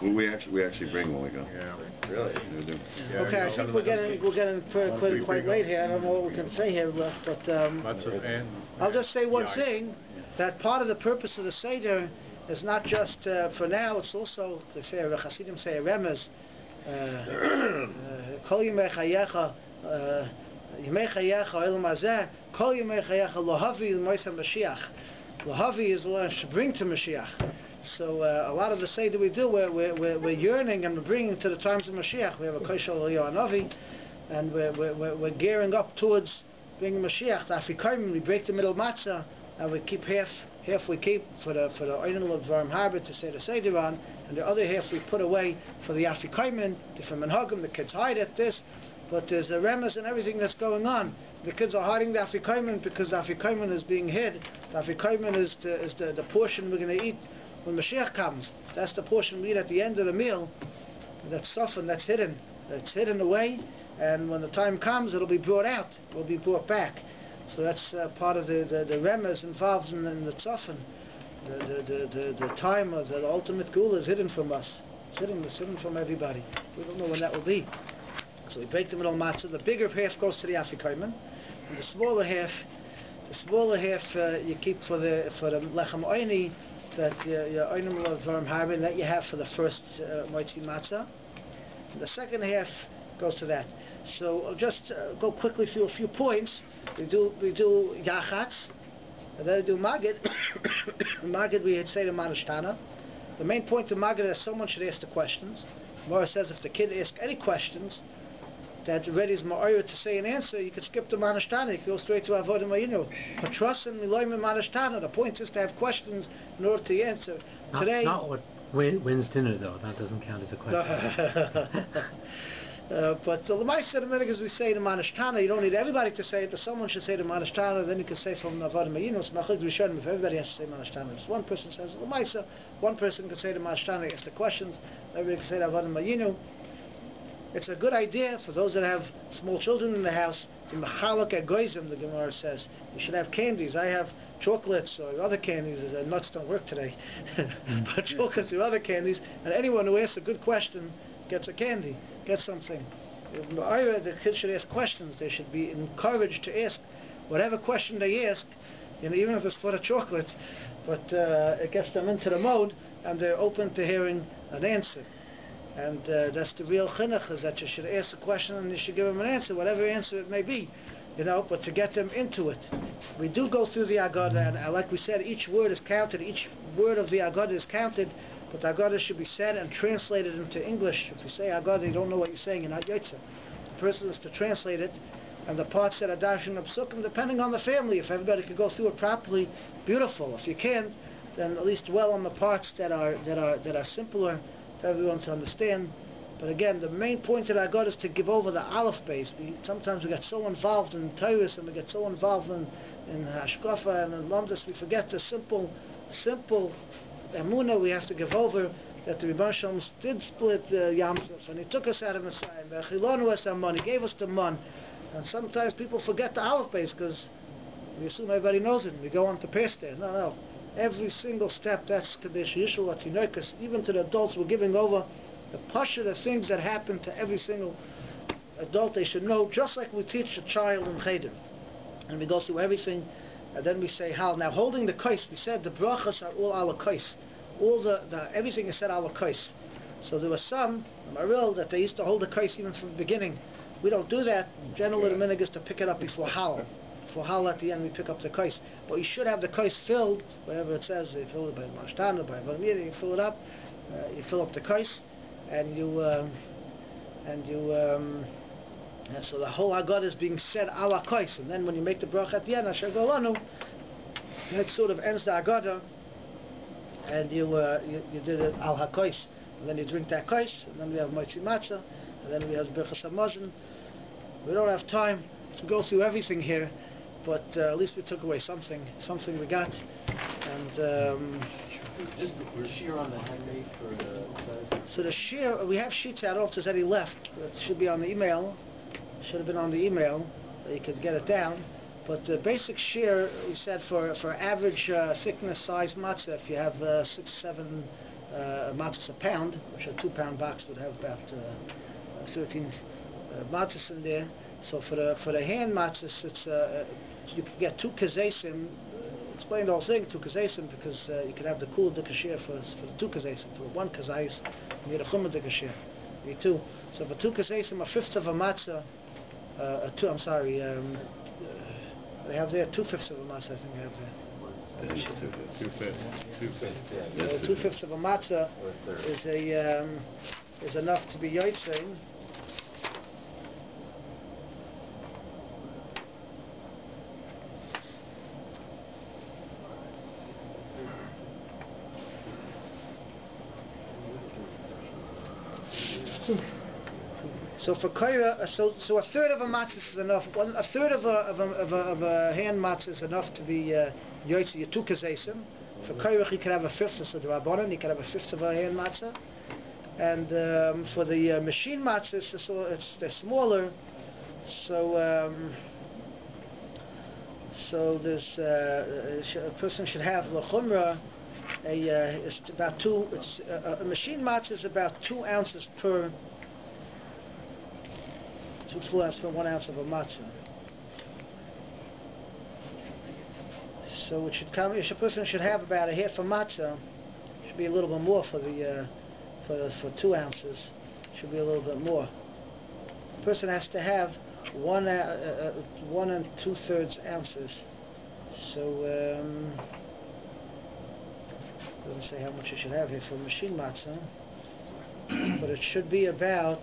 Well, we actually bring when we go. Yeah. Really? We do. Okay, I think we're getting quite late here. I don't know what we can say here left, but I'll just say one thing, that part of the purpose of the Seder is not just for now, it's also, they say, Hasidim say a remez, Kol Yimei Chayecha, Yimei Chayecha Olam Hazeh, Kol Yimei Chayecha Lohavi L'Moisei Mashiach. Lohavi is to bring to Mashiach. So a lot of the Seder we do, we're yearning and we're bringing to the times of Mashiach. We have a Koshel Yohanavi, and we're gearing up towards bringing Mashiach. The Afikoyim, we break the middle matzah, and we keep half we keep for the Oinel of Varm Harbor to say the Seder on, and the other half we put away for the Afikoyim, the Femenhagim, the kids hide it, this, but there's a remes and everything that's going on. The kids are hiding the Afikoyim because the Afikoyim is being hid. The Afikoyim is the portion we're going to eat when Mashiach comes. That's the portion we eat at the end of the meal. That's softened, that's hidden. It's hidden away, and when the time comes, it'll be brought out. It'll be brought back. So that's part of the remes involved in the tzofan. The time of the ultimate gula is hidden from us. It's hidden from everybody. We don't know when that will be. So we break the middle matzah. The bigger half goes to the afikoyim, and the smaller half you keep for the lechem oini, that your oinim of varm harbin that you have for the first moitzi matzah. And the second half goes to that. So I'll just go quickly through a few points. We do yachatz, and then we do magid. Magid we say to manashtana. The main point of magid is someone should ask the questions. Mora says if the kid asks any questions that ready is ma'ayir to say an answer, you can skip the manashtana. You can go straight to avodim ma'inu. Patrasin miloim manashtana. The point is to have questions in order to answer. Today, not what wins dinner though. That doesn't count as a question. But the Lamaisa in America, as we say the manashtana, you don't need everybody to say it, but someone should say the manashtana, then you can say from avodim ma'inu. It's machlik rishonim if everybody has to say manashtana. If one person says the Lamaisa, one person can say the manashtana, ask the questions, everybody can say the avodim ma'inu. It's a good idea for those that have small children in the house. The machalak egoizim, the Gemara says, you should have candies. I have chocolates or other candies. Nuts don't work today, but chocolates or other candies. And anyone who asks a good question gets a candy, gets something. The kids should ask questions. They should be encouraged to ask whatever question they ask, even if it's for a chocolate. But it gets them into the mode, and they're open to hearing an answer. And that's the real chinuch, is that you should ask a question and you should give them an answer, whatever answer it may be, but to get them into it. We do go through the Agadah, and like we said, each word is counted, each word of the Agadah is counted, but the Agadah should be said and translated into English. If you say Agadah, you don't know what you're saying, you're not Yotze. The person is to translate it, and the parts that are dashing of psukim, depending on the family, if everybody could go through it properly, beautiful. If you can't, then at least dwell on the parts that are simpler for everyone to understand. But again, the main point that I got is to give over the aleph base. Sometimes we get so involved in Torah and we get so involved in hashkafa and in lamdas, we forget the simple emunah we have to give over, that the Rebbe Shalom did split Yam Suf, and he took us out of Mitzrayim. He gave us the man. And sometimes people forget the aleph base because we assume everybody knows it. We go on to Pesach. No. Every single step, that's Kadesh Yishul Atinoikas. Even to the adults, we're giving over the pasha, the things that happen to every single adult. They should know, just like we teach a child in Cheder. And we go through everything, and then we say how. Now, holding the kais, we said the brachas are all ala kais. All everything is said ala kais. So there were some, Maril, that they used to hold the kais even from the beginning. We don't do that. Generally, the minhag is to pick it up before Hal. For Hal at the end, we pick up the kais. But you should have the kais filled, wherever it says, you fill it by Mashtana, by Valmir, you fill it up, you fill up the kais, and so the whole Agad is being said ala kais. And then when you make the bracha at the end, Asher Golanu, that sort of ends the Agada, and you did it al hakais. and then you drink that kais, and then we have Moitzi Matzah, and then we have Birchas HaMazon. We don't have time to go through everything here, but at least we took away something we got. And Was shear on the handmade for the size? so the shear, we have sheets. I don't know if there's any left. It should be on the email. Should have been on the email. You could get it down. But the basic shear, we said for average thickness size matzah, if you have 6-7 matzahs a pound, which a 2-pound box would have about 13 matzahs in there. So for the hand matzahs, it's you can get 2 kazesim. Explain the whole thing, 2 kazesim, because you can have the cool dikashir for the 2 kazesim. For 1 kazais, you need a chumah dikashir. You need 2. So for 2 kazesim, a fifth of a matzah, they have there 2/5 of a matzah, I think they have there. 2/5. 2/5 of a matzah is enough to be yotzei. So for kaira, so a third of a matzah is enough. A third of a hand matzah is enough to be yotzei your 2 kazesim. For kaira, you can have a fifth. So the rabbanon, you can have a fifth of a hand matzah. And for the machine matzahs, they're smaller. So there's a person should have l'chumra. It's about 2. A machine matzah is about 2 ounces per. 2 full ounces per 1 ounce of a matzah. So it should come. A person should have about a half a matzah. Should be a little bit more for 2 ounces. Should be a little bit more. A person has to have 1 2/3 ounces. So doesn't say how much you should have here for a machine matzah, but it should be about.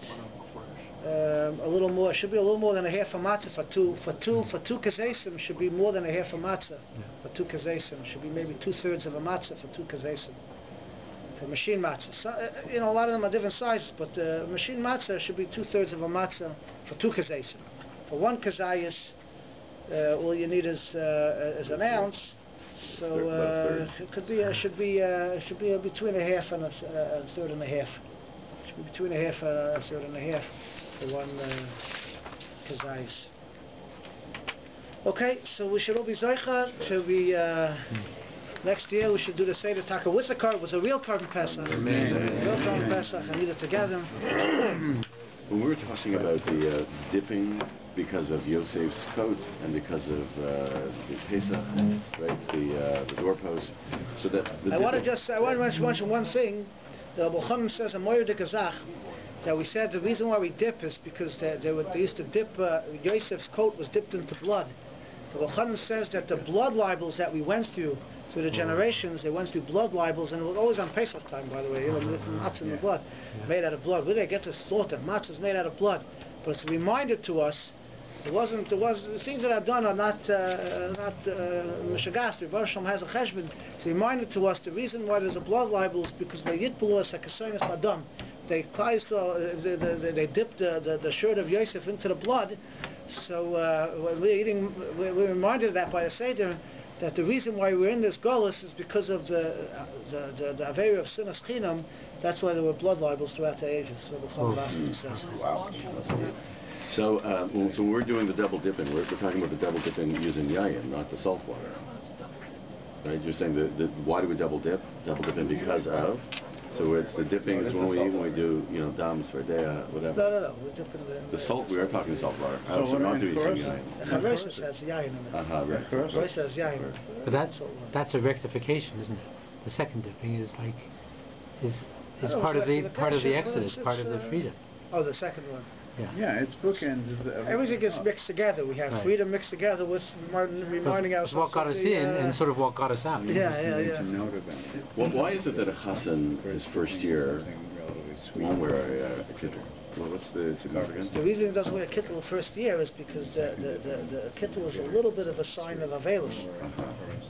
A little more. Should be a little more than a half a matzah for two kazesim. Should be more than a half a matzah for 2 kazesim. Should be maybe 2/3 of a matzah for 2 kazesim. For machine matzah, so, a lot of them are different sizes, but machine matzah should be 2/3 of a matzah for 2 kazesim. For 1 kazayis, all you need is an ounce. So it could be should be between a half and a third and a half. Should be between a half and a third and a half. For 1 kazayis. Okay, so we should all be zeicha to be next year. We should do the Seder Taka with a real carbon Pesach. Amen. Real carbon Pesach and eat it together. When we were talking about the dipping because of Yosef's coat and because of the Pesach, right? The doorpost. So that I want to mention one thing. The Bochanim says in Moyer de Gazach that we said the reason why we dip is because they used to dip. Yosef's coat was dipped into blood. The Bochanim says that the blood libels that we went through the generations, they went through blood libels, and it was always on Pesach time, by the way. Matzah in the blood, made out of blood. Where they get this thought that matzah is made out of blood, but it's a reminder to us. The things that I've done are not mishagas. Rebbe Shalom has a cheshbon. It's a reminder to us the reason why there's a blood libel is because by yitbulu as a kasonis madam. They dipped the shirt of Yosef into the blood. So when we're eating, we're reminded of that by the Seder, that the reason why we're in this golus is because of the Aveira of Sinas Chinam. That's why there were blood libels throughout the ages. So the Chol says. Wow. So when we're doing the double dipping, we're talking about the double dipping using yayin, not the salt water. Right? You're saying that why do we double dip? Double dipping because of. So it's the dipping is when we do dams for day whatever. No. We're dipping the salt. We are talking salt water. So we're not doing yayin. Chaversa has yayin in it. Right. Chaversa has yayin. But that's a rectification, isn't it? The second dipping is part of the Exodus, part of the freedom. Oh, the second one. Yeah, it's bookends. Everything gets mixed together. We have freedom mixed together with reminding ourselves. What got us in and sort of what got us out. Yeah. Well, why is it that a chassan his first year won't wear a kittel? Well, what's the significance? The reason he doesn't wear a kittel the first year is because the kittel is a little bit of a sign of avelus,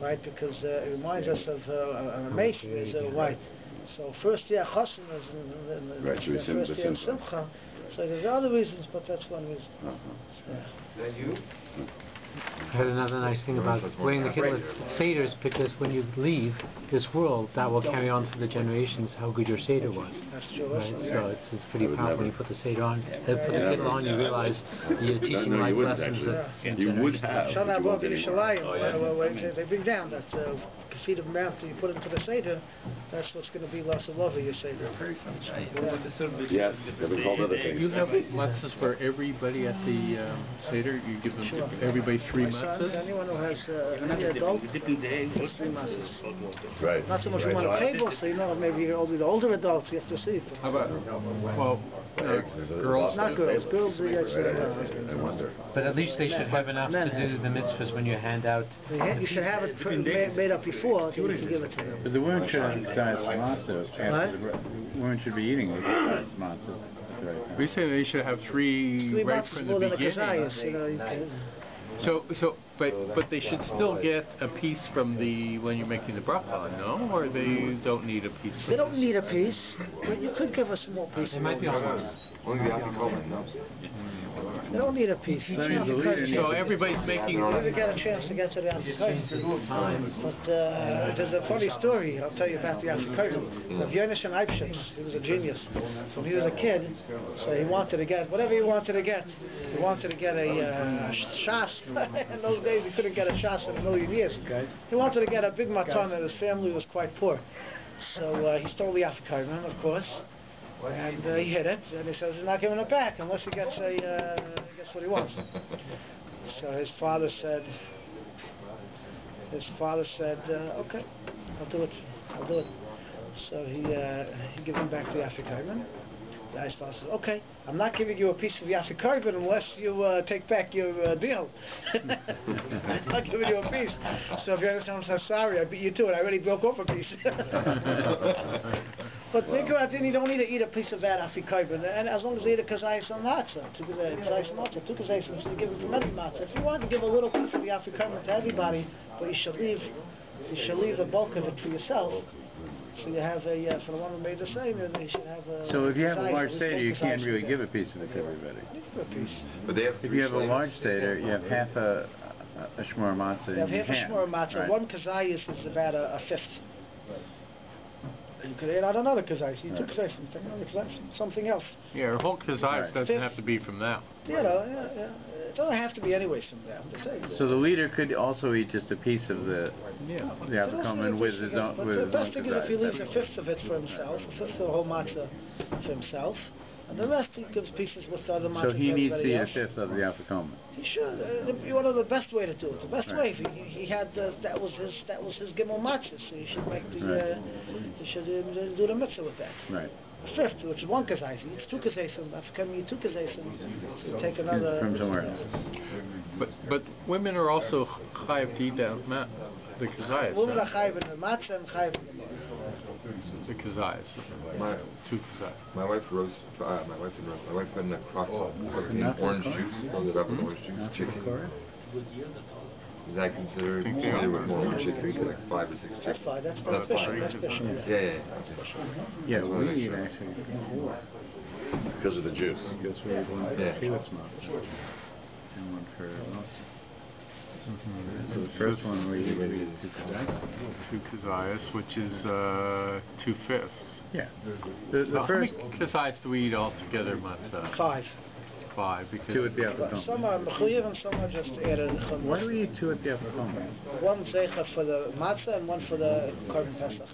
right? Because it reminds us of a mation is white. So first year Chosin is in the Right, first year Simcha. So there's other reasons, but that's one reason. Yeah. Is that you? I heard another nice thing about wearing the kiddush seders, because when you leave this world, that will carry on through the generations how good your seder was. That's true. Right? So it's pretty powerful when you put the seder on. Put the kiddush on, you realize you're teaching life lessons. You would have. Shana Abba Yerushalayim, they bring down that feet of mount you put into the seder. That's what's going to be loss of love of your seder. Yes, they've been called other things. You have matzahs for everybody at the Seder? You give them to everybody 3 matzahs? Anyone who has any adult, 3 matzahs. Right. Not so much we want a table, so maybe only the older adults you have to see. How about, girls? Not girls. Girls, I wonder. But at least they should have enough to do the mitzvahs when you hand out. You should have it made up before, so you can give it to them. But the women should exercise matzah after the women should be eating exercise matzah at the right time. We say they should have 3 right matzahs from more the than a beginning. kazayas, But they should still get a piece from when you're making the bracha, no? Or they don't need a piece? They don't need a piece, but you could give us a small piece. It might be on. Only the Afikoman, no? They don't need a piece. So everybody's making... You never get a chance to get to the Afikoman. But there's a funny story I'll tell you about the Afikoman. Of Yonesh and Eibshitz, he was a genius. So when he was a kid, so he wanted to get whatever he wanted to get. He wanted to get a shas. In those days he couldn't get a shas in a million years. He wanted to get a big matan, and his family was quite poor. So he stole the Afikoman, of course. And he hid it, and he says he's not giving it back unless he gets what he wants. So his father said, okay, I'll do it. So he gave him back the Afikoman. The ice father says, okay, I'm not giving you a piece of the Afikoman unless you take back your deal. I'm not giving you a piece. So if you understand, says, sorry, I beat you to it. I already broke off a piece. But Mikra you don't need to eat a piece of that Afikoman, and as long as you eat a kazayis on matzah, 2 kazayis, so you give it from every matzah. If you want to give a little piece of the Afikoman to everybody, but you should leave the bulk of it for yourself. So you have for the one who made the same, you should have a... So if you have a large Seder, you can't really give a piece of it to everybody. You give a piece. But they have if you have a large Seder, you have half a shmor matzah. You have half a shmor matzah. Right. 1 kazayis is about a fifth. You could add out another kazayis. You took something else. Yeah, a whole kazayis doesn't have to be from that. Yeah. It doesn't have to be anyways from there. I'm just saying. So the leader could also eat just a piece of the Afikoman with his own. The best thing is if he leaves a fifth of it for himself, a fifth of the whole matzah for himself, and the rest he gives pieces with the other matzah. So he to needs to eat else. a fifth of the Afikoman. He should. One of the best way to do it. The best way. He had that was his gimel matzah. So you should make the you should do the mitzvah with that. Right. A fifth, which is 1 kazayis. It's 2 kazayis. Afikoman you 2 kazayis. So you take another from somewhere else. But women are also chayav to eat the kazayis. Women are chayav in the matzah and chayav in the the kazayis. 2 kazayis. My wife put in a crock pot orange juice, throws it up in orange juice, chicken. Is that considered Seder with more chicken, like 5 or 6 chickens? That's fine. That's special. That's special. Yeah. That's special. Yeah, we eat actually. Because of the juice. Because we eat 1 for Pilas matzah and 1 for matzah. So the first one we eat 2 kazayis. 2 kazayis, which is 2/5. Yeah. The How first many kazayis do we eat all together, matzah? 5. 5, because 2 at the Afikoman. Some are mechuyev and some are just added. Why do we eat 2 at the Afikoman? 1 zeicha for the matzah and 1 for the korban Pesach.